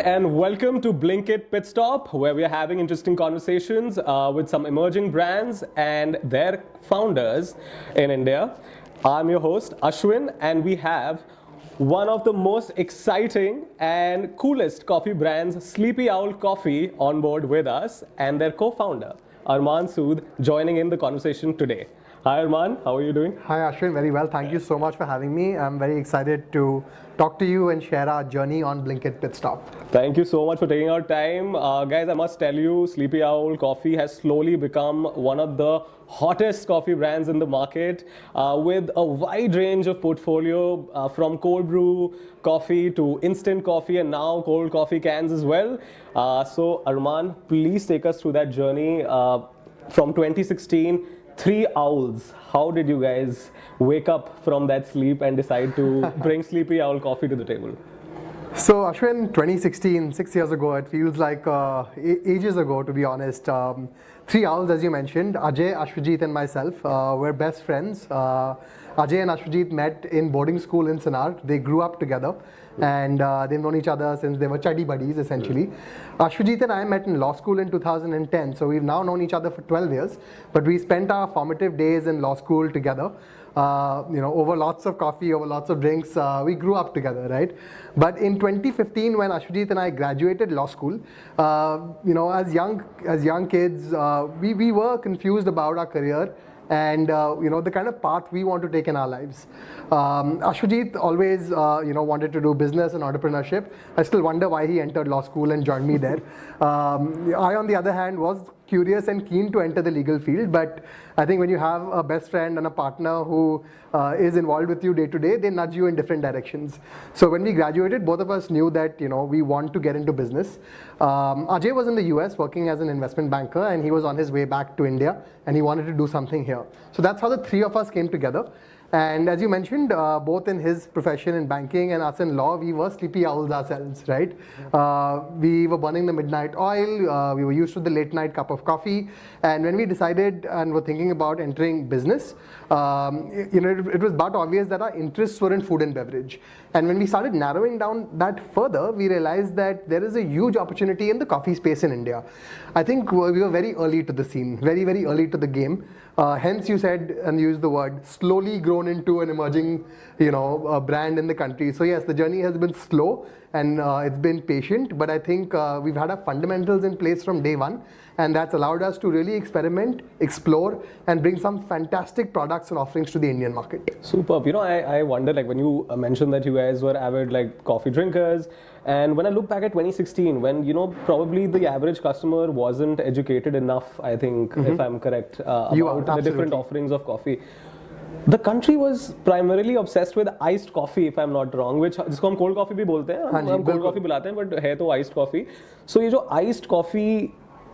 and welcome to Blinkit Pit Stop, where we are having interesting conversations with some emerging brands and their founders in India. I'm your host, Ashwin, and we have one of the most exciting and coolest coffee brands, Sleepy Owl Coffee, on board with us, and their co-founder, Arman Sood, joining in the conversation today. Hi Arman, how are you doing? Hi Ashwin, very well. Thank you so much for having me. I'm very excited to talk to you and share our journey on Blinkit Pit Stop. Thank you so much for taking our time. Guys, I must tell you, Sleepy Owl Coffee has slowly become one of the hottest coffee brands in the market with a wide range of portfolio from cold brew coffee to instant coffee and now cold coffee cans as well. So Arman, please take us through that journey from 2016. Three Owls. How did you guys wake up from that sleep and decide to bring Sleepy Owl Coffee to the table? So Ashwin, 2016, 6 years ago, it feels like ages ago, to be honest. Three Owls, as you mentioned, Ajay, Ashwajit and myself were best friends. Ajay and Ashwajit met in boarding school in Sinnar. They grew up together and they've known each other since they were chuddy buddies, essentially. Ashwajit and I met in law school in 2010, so we've now known each other for 12 years, but we spent our formative days in law school together. Over lots of coffee, over lots of drinks, we grew up together, right? But in 2015, when Ashwajit and I graduated law school, as young kids, we were confused about our career and the kind of path we want to take in our lives. Ashwajit always wanted to do business and entrepreneurship. I still wonder why he entered law school and joined me there. I, on the other hand, was curious and keen to enter the legal field, but I think when you have a best friend and a partner who is involved with you day to day, they nudge you in different directions. So when we graduated, both of us knew that we want to get into business. Ajay was in the US working as an investment banker, and he was on his way back to India, and he wanted to do something here. So that's how the three of us came together. And as you mentioned, both in his profession in banking and us in law, we were sleepy owls ourselves, right? We were burning the midnight oil, we were used to the late night cup of coffee. And when we decided and were thinking about entering business, it was but obvious that our interests were in food and beverage. And when we started narrowing down that further, we realized that there is a huge opportunity in the coffee space in India. I think we were very early to the scene, very, very early to the game. Hence you said and used the word slowly grown into an emerging brand in the country. So yes, the journey has been slow and it's been patient, but I think we've had our fundamentals in place from day one, and that's allowed us to really experiment, explore, and bring some fantastic products and offerings to the Indian market. Superb. I wonder, like, when you mentioned that you guys were avid coffee drinkers, and when I look back at 2016, when probably the average customer wasn't educated enough, I think, if I'm correct, about the different offerings of coffee. The country was primarily obsessed with iced coffee, if I'm not wrong, which जिसको हम cold coffee भी बोलते हैं, हम cold coffee बुलाते हैं, but है तो iced coffee. So ये जो iced coffee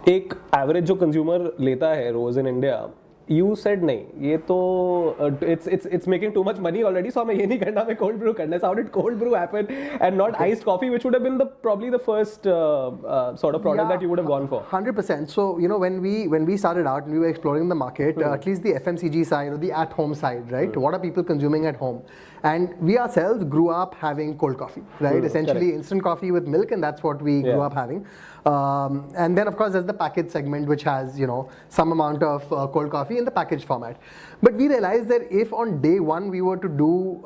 एक average जो consumer लेता है रोज in India, you said नहीं, ये तो it's making too much money already, so हमें ये नहीं करना, हमें cold brew करना है. So how did cold brew happen and not iced coffee, which would have been probably the first sort of product that you would have gone for? 100%. So when we started out and we were exploring the market, at least the FMCG side or the at-home side, right? What are people consuming at home? And we ourselves grew up having cold coffee, right? Essentially instant coffee with milk, and that's what we grew up having. And then of course there's the packaged segment, which has some amount of cold coffee in the packaged format. But we realized that if on day one we were to do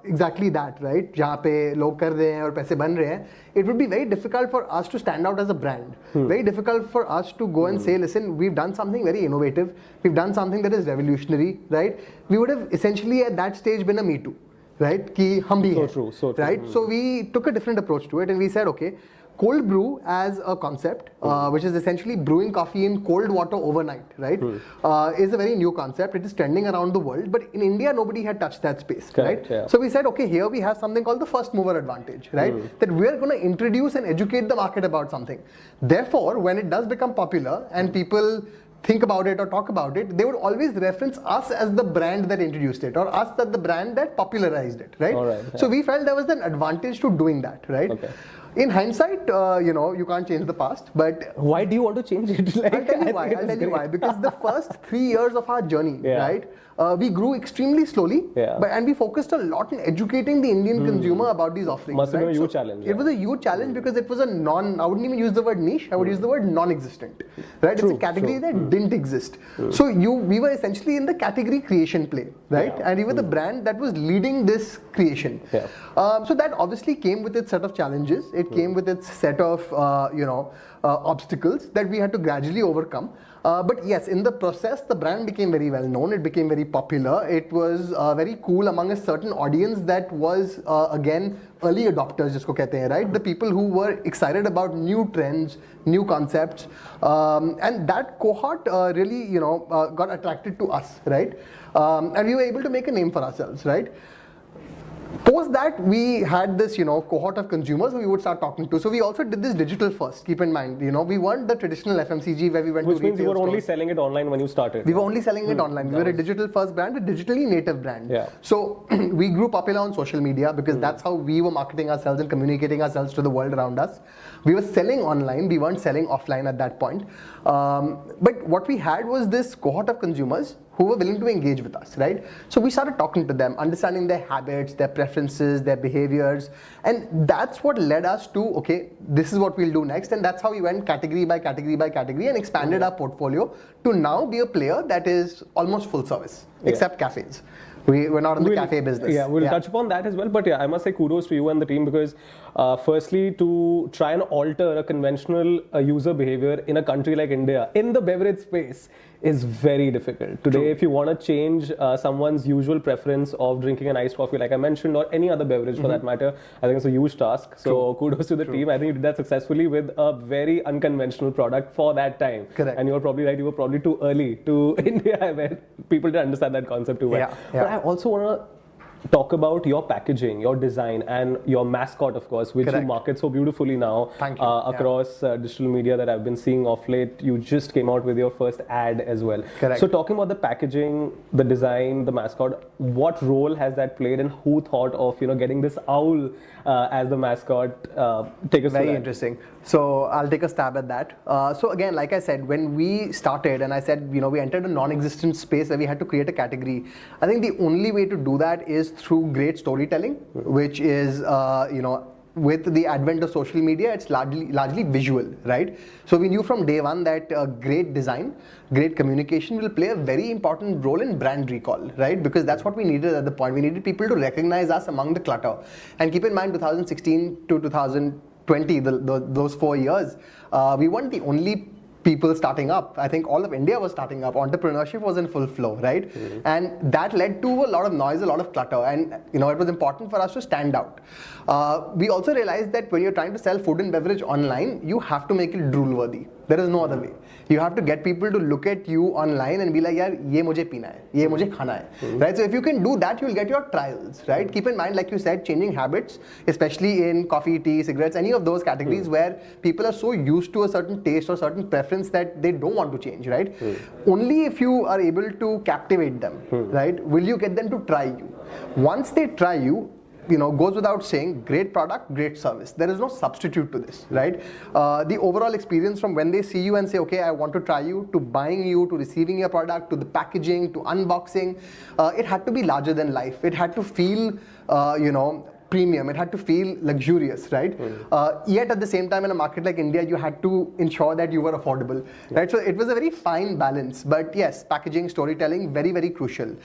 exactly that, right? जहाँ पे लोग कर रहे हैं और पैसे बन रहे हैं, it would be very difficult for us to stand out as a brand. Very difficult for us to go and say, listen, we've done something very innovative. We've done something that is revolutionary, right? We would have essentially at that stage been a Me Too. Right? Ki hum bhi hai. So true. Right? So we took a different approach to it and we said, okay, cold brew as a concept, which is essentially brewing coffee in cold water overnight, right? Is a very new concept. It is trending around the world, but in India, nobody had touched that space, right? Yeah. So we said, okay, here we have something called the first mover advantage, right? That we're going to introduce and educate the market about something. Therefore, when it does become popular and people think about it or talk about it, they would always reference us as the brand that introduced it or us as the brand that popularized it, right? All right, yeah. So we felt there was an advantage to doing that, right? Okay. In hindsight, you can't change the past, but Why do you want to change it? Like, I'll tell you I why. think I'll it's tell you great. why. Because the first 3 years of our journey, Yeah. right, we grew extremely slowly, Yeah. and we focused a lot on educating the Indian consumer about these offerings. Must have been right? a huge challenge, It yeah. was a huge challenge because it was I wouldn't even use the word niche. I would use the word non-existent. Right? True, It's a category true. that didn't exist. So we were essentially in the category creation play, right? Yeah. And we were the brand that was leading this creation. Yeah. So that obviously came with its set of challenges. It came with its set of obstacles that we had to gradually overcome. But yes, in the process, the brand became very well known. It became very popular. It was very cool among a certain audience that was again early adopters, jisko kehte hain, right? The people who were excited about new trends, new concepts, and that cohort really got attracted to us, right? And we were able to make a name for ourselves, right? Post that, we had this, cohort of consumers who we would start talking to. So we also did this digital first. Keep in mind, we weren't the traditional FMCG where we went Which to means you retail were only stores. selling it online when you started. We were only selling it online. We were a digital first brand, a digitally native brand. Yeah. So we grew popular on social media because that's how we were marketing ourselves and communicating ourselves to the world around us. We were selling online. We weren't selling offline at that point. But what we had was this cohort of consumers who were willing to engage with us, right? So we started talking to them, understanding their habits, their preferences, their behaviors, and that's what led us to, okay, this is what we'll do next, and that's how we went category by category by category and expanded our portfolio to now be a player that is almost full service, except cafes. We're not in the cafe business. Yeah, we'll touch upon that as well. But yeah, I must say kudos to you and the team because firstly, to try and alter a conventional user behavior in a country like India, in the beverage space, is very difficult. Today, if you want to change someone's usual preference of drinking an iced coffee, like I mentioned, or any other beverage for that matter, I think it's a huge task. So kudos to the team. I think you did that successfully with a very unconventional product for that time. Correct. And you were probably right, you were probably too early to India where people didn't understand that concept too well. Yeah, But I also want to talk about your packaging, your design, and your mascot, of course, which Correct. you market so beautifully now Thank you. across digital media that I've been seeing of late. You just came out with your first ad as well. Correct. So talking about the packaging, the design, the mascot, what role has that played, and who thought of getting this owl as the mascot? Take us through Very that. interesting. So I'll take a stab at that. So again, like I said, when we started and I said, we entered a non-existent space where we had to create a category. I think the only way to do that is through great storytelling, which is, with the advent of social media, it's largely visual, right? So we knew from day one that great design, great communication will play a very important role in brand recall, right? Because that's what we needed at the point. We needed people to recognize us among the clutter. And keep in mind, 2016 to 2020, those 4 years, we weren't the only people starting up. I think all of India was starting up. Entrepreneurship was in full flow, right? And that led to a lot of noise, a lot of clutter, and it was important for us to stand out. We also realized that when you're trying to sell food and beverage online, you have to make it drool worthy. There is no other way. You have to get people to look at you online and be like, yaar, ye mujhe peena hai, ye mujhe khana hai, right? So if you can do that, you'll get your trials, right? Keep in mind, like you said, changing habits, especially in coffee, tea, cigarettes, any of those categories where people are so used to a certain taste or certain preference that they don't want to change, right? Only if you are able to captivate them, right, will you get them to try you. Once they try you, goes without saying, great product, great service. There is no substitute to this, right? The overall experience from when they see you and say, okay, I want to try you, to buying you, to receiving your product, to the packaging, to unboxing, it had to be larger than life. It had to feel, premium. It had to feel luxurious, right? Yet at the same time, in a market like India, you had to ensure that you were affordable, right? So it was a very fine balance. But yes, packaging, storytelling, very, very crucial.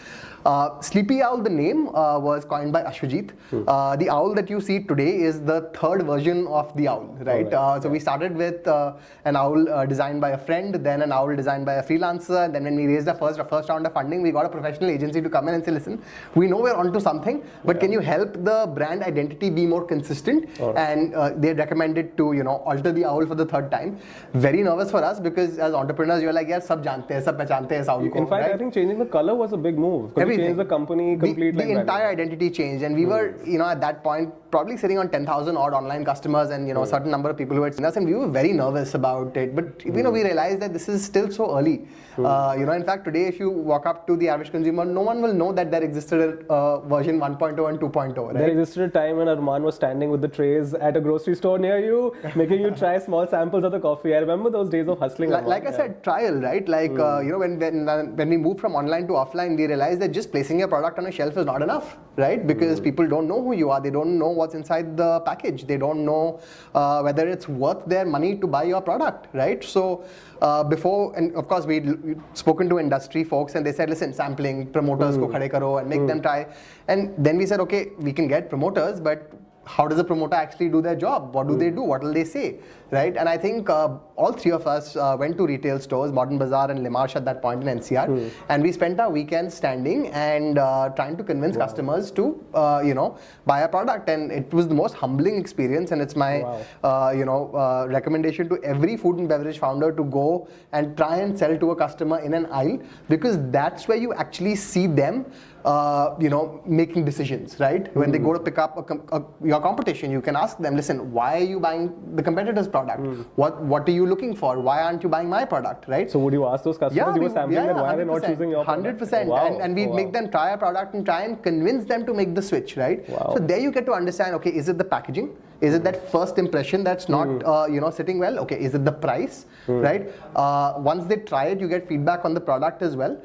Sleepy Owl, the name, was coined by Ashwajit. The owl that you see today is the third version of the owl, right? So we started with an owl designed by a friend, then an owl designed by a freelancer, and then when we raised our first round of funding, we got a professional agency to come in and say, listen, we know we're onto something, but can you help the brand identity be more consistent? And they recommended to alter the owl for the third time. Very nervous for us because as entrepreneurs, you're like, yeah, sab jante hai, sab pehchante hai is owl ko, In fact, right? I think changing the color was a big move. Because you changed the company completely. The entire identity changed, and we were, at that point, probably sitting on 10,000 odd online customers and a certain number of people who had seen us, and we were very nervous about it. But we realized that this is still so early. In fact, today if you walk up to the average consumer, no one will know that there existed a version 1.0 and 2.0. Right? There existed a time when Arman was standing with the trays at a grocery store near you, making you try small samples of the coffee. I remember those days of hustling. Like I said, trial, right? Like when we moved from online to offline, we realized that just placing your product on a shelf is not enough, right? Because people don't know who you are, they don't know what's inside the package, they don't know whether it's worth their money to buy your product, right? So before, and of course we'd spoken to industry folks and they said, listen, sampling, promoters ko khade karo and make them try. And then we said, okay, we can get promoters, but how does a promoter actually do their job? What do they do? What will they say? Right? And I think all three of us went to retail stores, Modern Bazaar and Le Marche at that point in NCR, and we spent our weekends standing and trying to convince customers to, buy a product. And it was the most humbling experience. And it's my, recommendation to every food and beverage founder to go and try and sell to a customer in an aisle, because that's where you actually see them making decisions, right? When they go to pick up your competition, you can ask them, listen, why are you buying the competitor's product? What are you looking for? Why aren't you buying my product, right? So would you ask those customers you were sampling and why are they not choosing your product? 100%. Wow. And we'd make them try a product and try and convince them to make the switch, right? Wow. So there you get to understand, okay, is it the packaging? Is it that first impression that's not sitting well? Okay, is it the price, right? Once they try it, you get feedback on the product as well.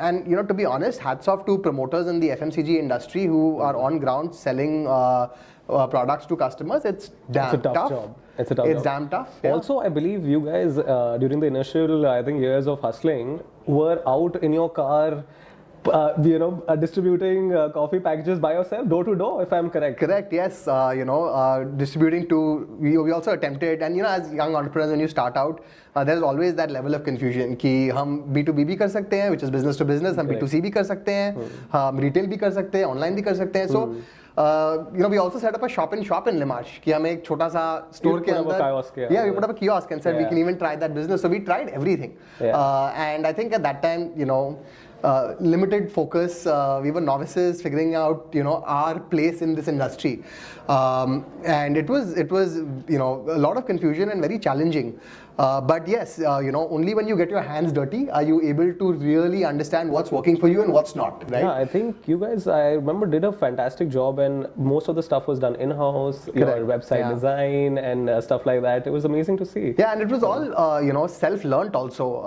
And to be honest, hats off to promoters in the FMCG industry who are on ground selling products to customers. It's damn tough. Job. It's a tough job. Damn tough. Yeah. Also, I believe you guys during the initial, years of hustling, were out in your car. Distributing coffee packages by yourself, door to door, if I'm correct. Correct, yes. Distributing to, we also attempted, and as young entrepreneurs, when you start out, there's always that level of confusion कि हम B2B भी कर सकते हैं, which is business to business, हम B2C भी कर सकते हैं, हम retail भी कर सकते हैं, online भी कर सकते हैं. So, we also set up a shop in Le Marche कि हम एक छोटा सा store के अंदर, we put up a kiosk and said we can even try that business. So we tried everything, and I think at that time, limited focus. We were novices figuring out, our place in this industry, and it was a lot of confusion and very challenging. But yes, only when you get your hands dirty are you able to really understand what's working for you and what's not, right? Yeah, I think you guys, I remember, did a fantastic job, and most of the stuff was done in-house, your website design and stuff like that. It was amazing to see. Yeah, and it was all, self-learned also.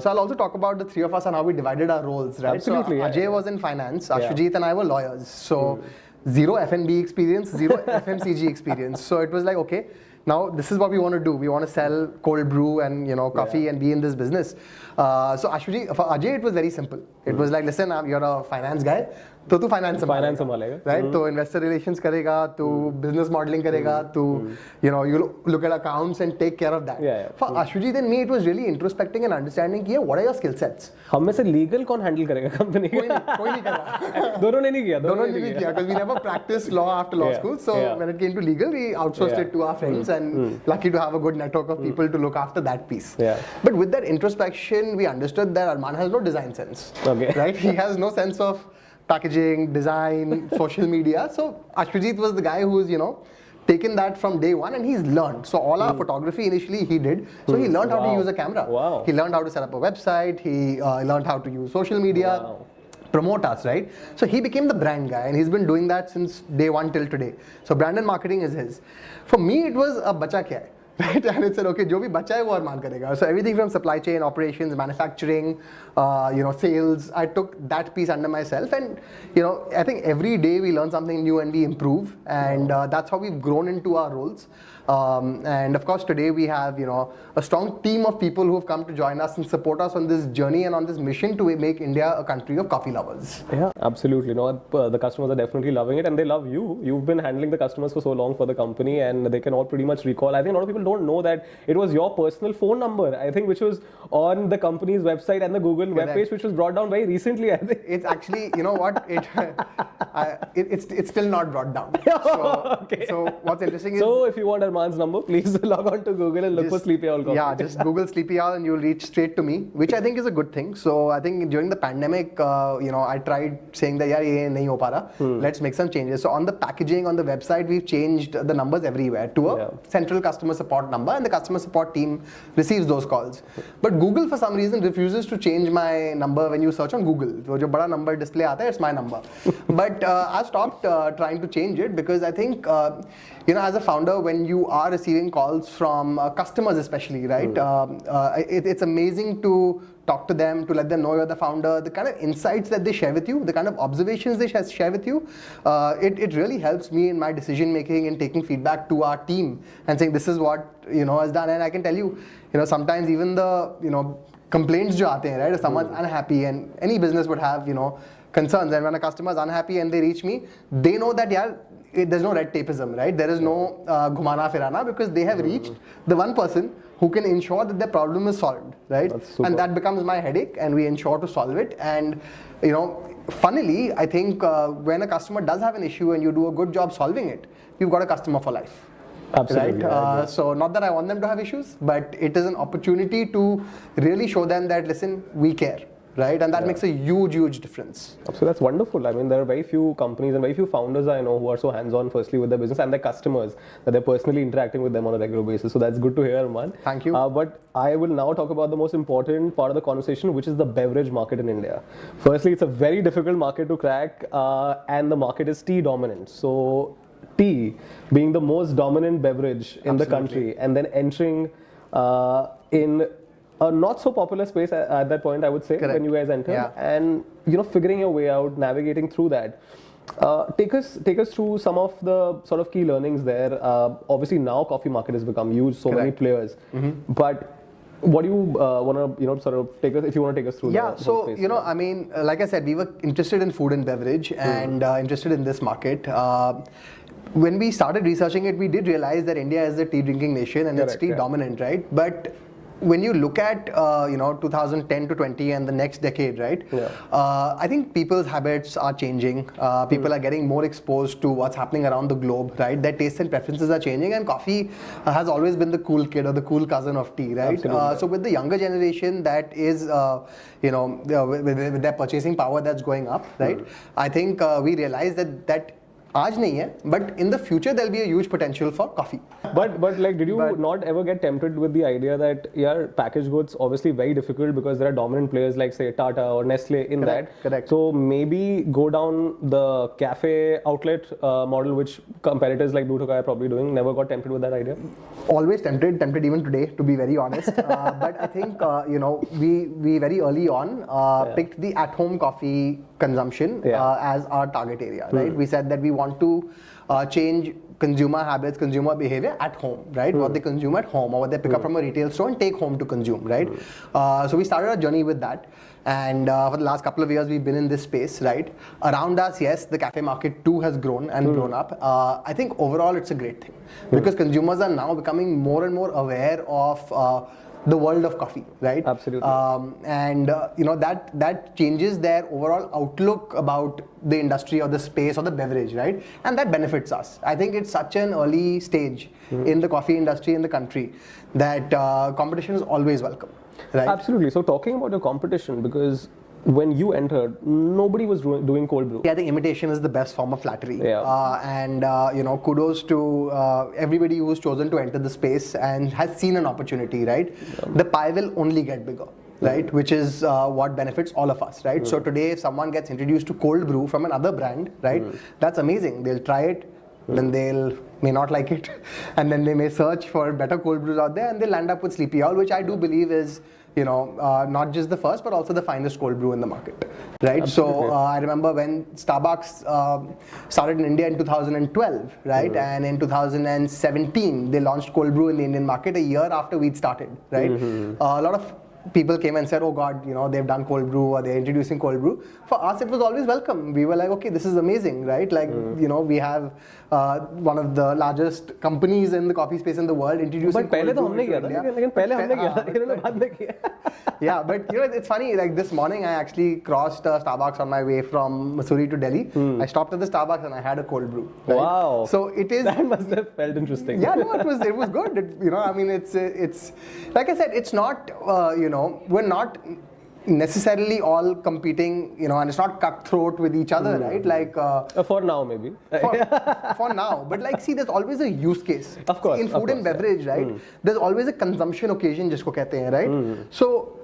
So I'll also talk about the three of us and how we divided our roles, right? Absolutely. So Ajay was in finance, Ashwajit and I were lawyers. So zero F&B experience, zero FMCG experience. So it was like, okay, now this is what we want to do. We want to sell cold brew and coffee and be in this business. So Ashwajit, for Ajay, it was very simple. It was like, listen, you're a finance guy, तो तू finance संभालेगा, right? तो investor relations करेगा, तू business modeling करेगा, तू you look at accounts and take care of that. For Ashwajit and me, it was really introspecting and understanding कि what are your skill sets. हम में से legal कौन handle करेगा company? कोई नहीं कर रहा. दोनों ने नहीं किया because we never practiced law after law school. So when it came to legal, we outsourced it to our friends, and lucky to have a good network of people to look after that piece. But with that introspection, we understood that Arman has no design sense. Right? He has no sense of packaging, design, social media. So Ashwajit was the guy who's, taken that from day one, and he's learned. So all our photography initially he did. So he learned how to use a camera. He learned how to set up a website. He learned how to use social media. Promote us, right? So he became the brand guy, and he's been doing that since day one till today. So brand and marketing is his. For me, it was a bacha kya hai, right? And it said, okay, jo bhi bacha hai, wo Arman karega. So everything from supply chain, operations, manufacturing, sales, I took that piece under myself, and I think every day we learn something new and we improve, and that's how we've grown into our roles. And of course, today we have a strong team of people who have come to join us and support us on this journey and on this mission to make India a country of coffee lovers. Yeah, absolutely. The customers are definitely loving it, and they love you. You've been handling the customers for so long for the company, and they can all pretty much recall. I think a lot of people don't know that it was your personal phone number, I think, which was on the company's website and the Google webpage, which was brought down very recently, I think. It's actually, you know what, it's still not brought down. So, Okay. so what's interesting is, So if you want Arman's number, please log on to Google and look for Sleepy Owl Coffee. yeah, just Google Sleepy Owl and you'll reach straight to me, which I think is a good thing. So I think during the pandemic, I tried saying that, yeah, ye nahi ho pa raha. Let's make some changes. So on the packaging, on the website, we've changed the numbers everywhere to a central customer support number, and the customer support team receives those calls. But Google, for some reason, refuses to change my number when you search on Google. So jo bada number display aata hai, it's my number. But I stopped trying to change it because I think, as a founder, when you are receiving calls from customers especially, right, it's amazing to talk to them, to let them know you're the founder, the kind of insights that they share with you, the kind of observations they share with you. It really helps me in my decision making and taking feedback to our team and saying this is what has done. And I can tell you, sometimes even the complaints jo aate hain, right, if someone's unhappy, and any business would have concerns, and when a customer is unhappy and they reach me, they know that there's no red tapeism, right? There is no ghumana firana, because they have reached the one person who can ensure that their problem is solved, right? And that becomes my headache, and we ensure to solve it. And funnily, I think when a customer does have an issue and you do a good job solving it, you've got a customer for life. Absolutely. Right? So not that I want them to have issues, but it is an opportunity to really show them that, listen, we care. Right, and that makes a huge difference. So that's wonderful. I mean, there are very few companies and very few founders I know who are so hands-on, firstly, with their business and their customers, that they're personally interacting with them on a regular basis. So that's good to hear, man. Thank you. But I will now talk about the most important part of the conversation, which is the beverage market in India. Firstly, it's a very difficult market to crack, and the market is tea dominant. So tea being the most dominant beverage in the country, and then entering in a not so popular space at that point, I would say, when you guys entered, and figuring your way out, navigating through that. Take us through some of the sort of key learnings there. Obviously, now coffee market has become huge, so many players. But what do you want to sort of take us, if you want to take us through? Yeah, so I mean, like I said, we were interested in food and beverage and interested in this market. When we started researching it, we did realize that India is a tea drinking nation and it's tea dominant, right? But when you look at 2010 to 20 and the next decade, right? I think people's habits are changing. People are getting more exposed to what's happening around the globe, right? Their tastes and preferences are changing, and coffee has always been the cool kid or the cool cousin of tea, right? So with the younger generation that is, with their purchasing power that's going up, right? I think we realize that aaj nahi hai, but in the future there'll be a huge potential for coffee. But like, did you not ever get tempted with the idea that packaged goods obviously very difficult because there are dominant players like say Tata or Nestle in that. Correct. So maybe go down the cafe outlet model, which competitors like Blue Tokai are probably doing. Never got tempted with that idea? Always tempted even today, to be very honest. But I think we very early on picked the at-home coffee consumption as our target area, right? We said that we want to change consumer habits, consumer behavior at home, right? What they consume at home or what they pick up from a retail store and take home to consume, right? So we started our journey with that. And for the last couple of years, we've been in this space, right? Around us, yes, the cafe market too has grown and blown up. I think overall it's a great thing because consumers are now becoming more and more aware of the world of coffee, right? Absolutely. And that changes their overall outlook about the industry or the space or the beverage, right? And that benefits us. I think it's such an early stage in the coffee industry in the country that competition is always welcome, right? Absolutely. So talking about your competition, because when you entered, nobody was doing cold brew. Yeah, I think imitation is the best form of flattery. Kudos to everybody who's chosen to enter the space and has seen an opportunity, right? The pie will only get bigger, right? Which is what benefits all of us, right? So today, if someone gets introduced to cold brew from another brand, right? That's amazing. They'll try it, then they'll may not like it, and then they may search for better cold brews out there, and they'll land up with Sleepy Owl, which I do believe is not just the first, but also the finest cold brew in the market, right? Absolutely. So I remember when Starbucks started in India in 2012, right? And in 2017, they launched cold brew in the Indian market a year after we'd started, right? A lot of people came and said, oh God, they've done cold brew or they're introducing cold brew. For us, it was always welcome. We were like, okay, this is amazing, right? Like, we have one of the largest companies in the coffee space in the world introducing cold brew into India. Yeah, but it's funny, like this morning I actually crossed Starbucks on my way from Missouri to Delhi. I stopped at the Starbucks and I had a cold brew. Right? Wow. So it is... That must have felt interesting. Yeah, no, it was good. It's like I said, it's not, we're not necessarily all competing, and it's not cutthroat with each other, right? Like for now, maybe. For now, but like, see, there's always a use case. Of course. In food and beverage, right? There's always a consumption occasion, jisko kehte hain, right? So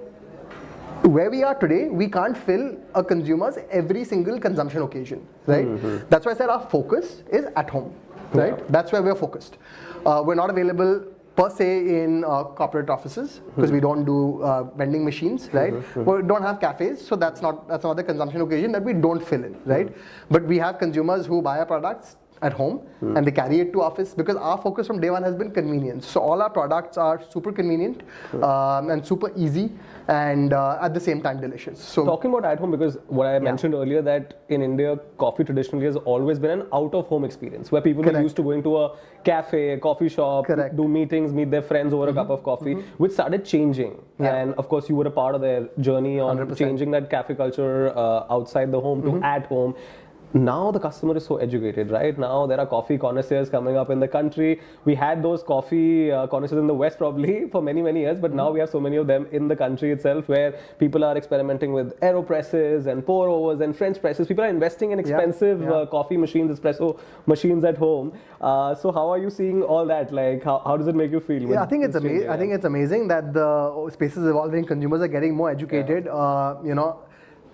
where we are today, we can't fill a consumer's every single consumption occasion, right? That's why I said our focus is at home, right? Yeah. That's where we're focused. We're not available per se in corporate offices because we don't do vending machines, right? We don't have cafes, so that's not the consumption occasion that we don't fill in, right? But we have consumers who buy our products at home and they carry it to office because our focus from day one has been convenience. So all our products are super convenient and super easy and at the same time delicious. So talking about at home, because what I mentioned earlier, that in India coffee traditionally has always been an out of home experience where people are used to going to a cafe, a coffee shop, do meetings, meet their friends over a cup of coffee, which started changing. And of course you were a part of their journey on 100%. Changing that cafe culture outside the home to at home. Now the customer is so educated, right? Now there are coffee connoisseurs coming up in the country. We had those coffee connoisseurs in the West probably for many, many years, but now we have so many of them in the country itself where people are experimenting with AeroPresses and pour overs and French presses. People are investing in expensive coffee machines, espresso machines at home. So how are you seeing all that? Like how does it make you feel? Yeah, I think it's amazing. I think it's amazing that the space is evolving. Consumers are getting more educated.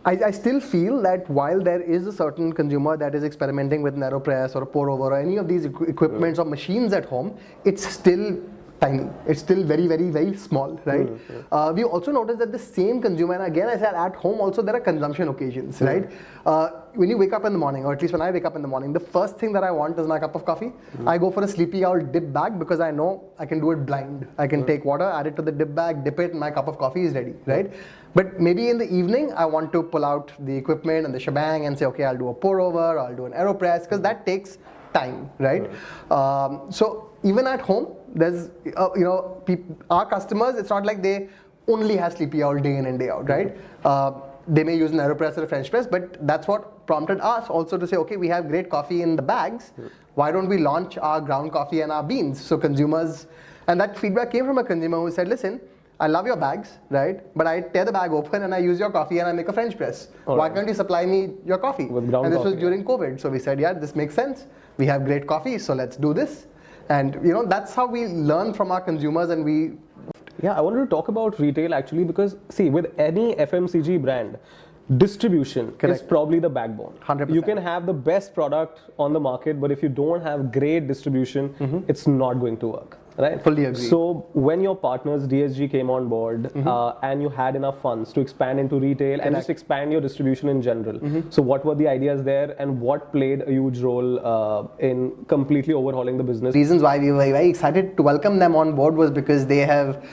I still feel that while there is a certain consumer that is experimenting with an AeroPress or a pour over or any of these equipments or machines at home, it's still tiny. It's still very, very, very small, right? We also noticed that the same consumer, and again I said at home also there are consumption occasions, right? When you wake up in the morning, or at least when I wake up in the morning, the first thing that I want is my cup of coffee. I go for a Sleepy Owl dip bag because I know I can do it blind. I can take water, add it to the dip bag, dip it, and my cup of coffee is ready, right? But maybe in the evening, I want to pull out the equipment and the shebang and say, okay, I'll do a pour over, or I'll do an AeroPress, because that takes time, right? So even at home, there's, our customers, it's not like they only have Sleepy Owl day in and day out, right? They may use an AeroPress or a French press, but that's what prompted us also to say, okay, we have great coffee in the bags. Why don't we launch our ground coffee and our beans? So consumers, and that feedback came from a consumer who said, listen, I love your bags, right? But I tear the bag open and I use your coffee and I make a French press. Why can't you supply me your coffee? And this was during COVID. So we said, yeah, this makes sense. We have great coffee, so let's do this. And that's how we learn from our consumers and we... Yeah, I wanted to talk about retail actually because, see, with any FMCG brand, distribution is probably the backbone. 100%. You can have the best product on the market, but if you don't have great distribution, it's not going to work. Right? Fully agree. So when your partners DSG came on board and you had enough funds to expand into retail and just expand your distribution in general, so what were the ideas there and what played a huge role in completely overhauling the business? Reasons why we were very excited to welcome them on board was because they have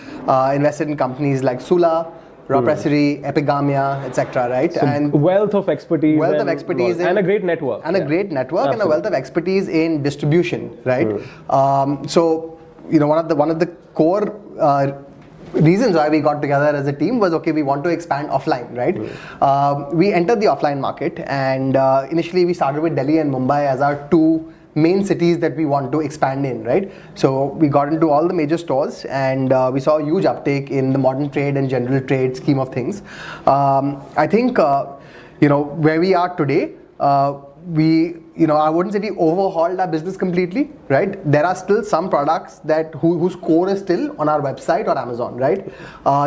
invested in companies like Sula, Raw Pressery, Epigamia, etc. Right? So and wealth of expertise, and a great network, and a great network, and a wealth of expertise in distribution, right? So one of the core reasons why we got together as a team was, okay, we want to expand offline, right? We entered the offline market, and initially we started with Delhi and Mumbai as our two main cities that we want to expand in, right? So we got into all the major stores and we saw a huge uptake in the modern trade and general trade scheme of things. I think, where we are today, I wouldn't say we overhauled our business completely, right? There are still some products that whose core is still on our website or Amazon, right?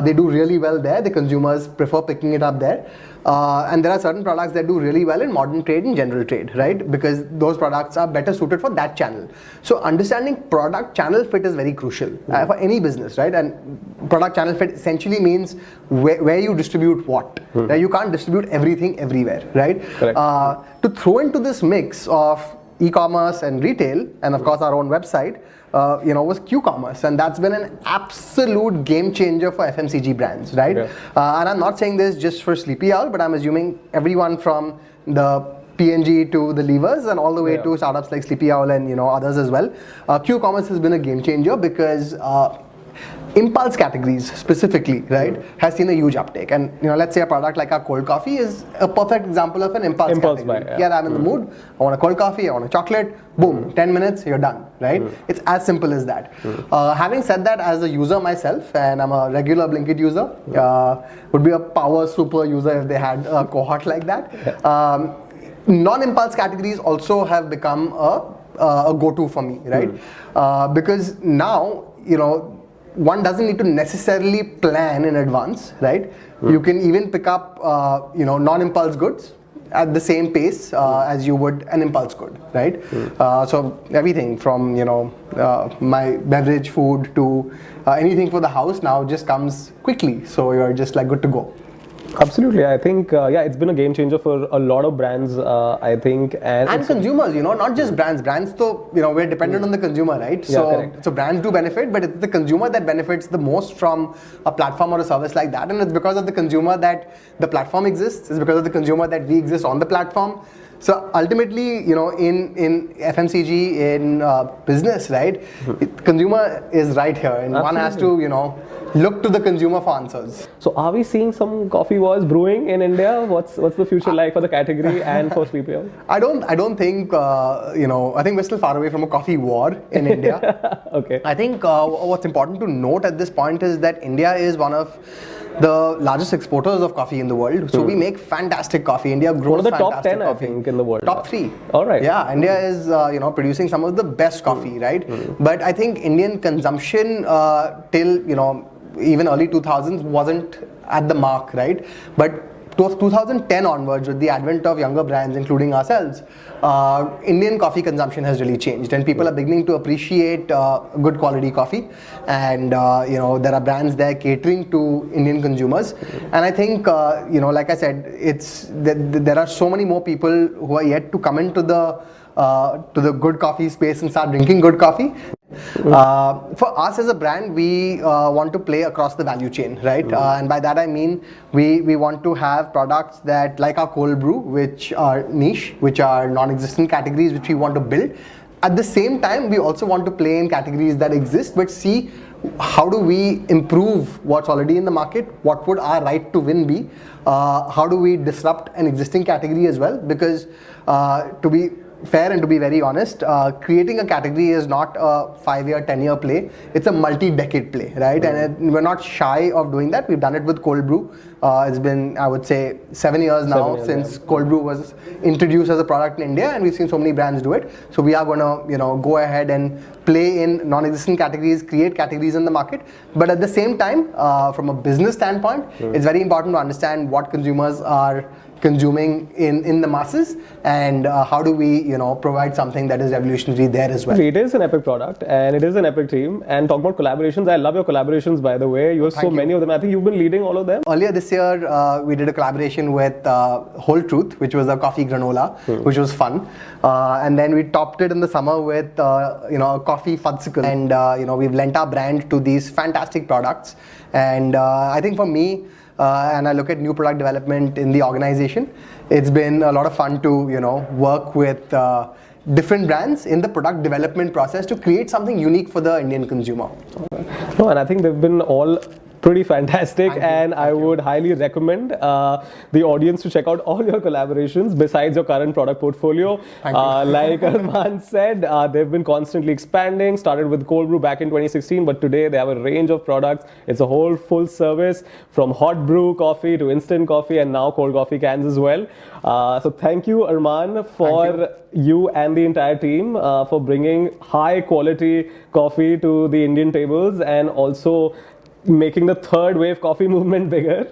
They do really well there. The consumers prefer picking it up there. And there are certain products that do really well in modern trade and general trade, right? Because those products are better suited for that channel. So understanding product channel fit is very crucial for any business, right? And product channel fit essentially means where you distribute what. Right? You can't distribute everything everywhere, right? To throw into this mix of e-commerce and retail, and of course our own website, was Q-commerce, and that's been an absolute game changer for FMCG brands, right? Yeah. And I'm not saying this just for Sleepy Owl, but I'm assuming everyone from the P&G to the Levers and all the way to startups like Sleepy Owl and others as well. Q-commerce has been a game changer because impulse categories specifically, right, has seen a huge uptake. And let's say a product like our cold coffee is a perfect example of an impulse category. Buy, yeah. I'm in the mood, I want a cold coffee, I want a chocolate, boom, 10 minutes, you're done, right? It's as simple as that. Having said that, as a user myself, and I'm a regular Blinkit user, would be a power super user if they had a cohort like that. Non-impulse categories also have become a go-to for me, right? Because now, one doesn't need to necessarily plan in advance, right? You can even pick up, non-impulse goods at the same pace as you would an impulse good, right? So everything from, my beverage, food to anything for the house now just comes quickly. So you're just like good to go. Absolutely, I think it's been a game changer for a lot of brands. I think and consumers, not just brands. Brands, though, we're dependent on the consumer, right? So brands do benefit, but it's the consumer that benefits the most from a platform or a service like that, and it's because of the consumer that the platform exists. It's because of the consumer that we exist on the platform. So ultimately, in FMCG, in business, right, consumer is right here, and one has to, look to the consumer for answers. So are we seeing some coffee wars brewing in India? What's the future like for the category and for Sleepy Owl? I don't think, I think we're still far away from a coffee war in India. Okay. I think what's important to note at this point is that India is one of the largest exporters of coffee in the world. So we make fantastic coffee. India grows fantastic coffee. One of the top 10, I think, in the world. Top 3. All right. Yeah, India is producing some of the best coffee, right? But I think Indian consumption till even early 2000s wasn't at the mark, right? But 2010 onwards, with the advent of younger brands, including ourselves, Indian coffee consumption has really changed, and people are beginning to appreciate good quality coffee. And there are brands there catering to Indian consumers. And I think like I said, there are so many more people who are yet to come into the good coffee space and start drinking good coffee. For us as a brand, we want to play across the value chain, right? And by that I mean we want to have products that, like our cold brew, which are niche, which are non-existent categories, which we want to build. At the same time, we also want to play in categories that exist, but see how do we improve what's already in the market? What would our right to win be? How do we disrupt an existing category as well? Because to be fair and to be very honest, creating a category is not a 5-year, 10-year play. It's a multi-decade play, right? And we're not shy of doing that. We've done it with cold brew. It's been, I would say, 7 years now since cold brew was introduced as a product in India, and we've seen so many brands do it. So we are going to, go ahead and play in non-existent categories, create categories in the market. But at the same time, from a business standpoint, it's very important to understand what consumers are consuming in the masses, and how do we provide something that is revolutionary there as well. It is an epic product and it is an epic team. And talk about collaborations, I love your collaborations, by the way. You have so many of them. I think you've been leading all of them. Earlier this year, we did a collaboration with Whole Truth, which was a coffee granola, which was fun. And then we topped it in the summer with a coffee fudsicle. And we've lent our brand to these fantastic products. And I think for me, and I look at new product development in the organization, it's been a lot of fun to work with different brands in the product development process to create something unique for the Indian consumer. No, and I think they've been all pretty fantastic, and I would highly recommend the audience to check out all your collaborations besides your current product portfolio. Like Arman said, they've been constantly expanding. Started with cold brew back in 2016, but today they have a range of products. It's a whole full service, from hot brew coffee to instant coffee, and now cold coffee cans as well. So thank you, Arman, for you and the entire team for bringing high quality coffee to the Indian tables, and also making the third wave coffee movement bigger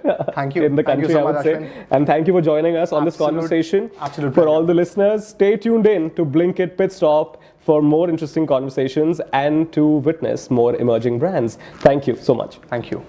in the country, I would say. And thank you for joining us on this conversation. For all the listeners, stay tuned in to Blinkit Pit Stop for more interesting conversations and to witness more emerging brands. Thank you so much. Thank you.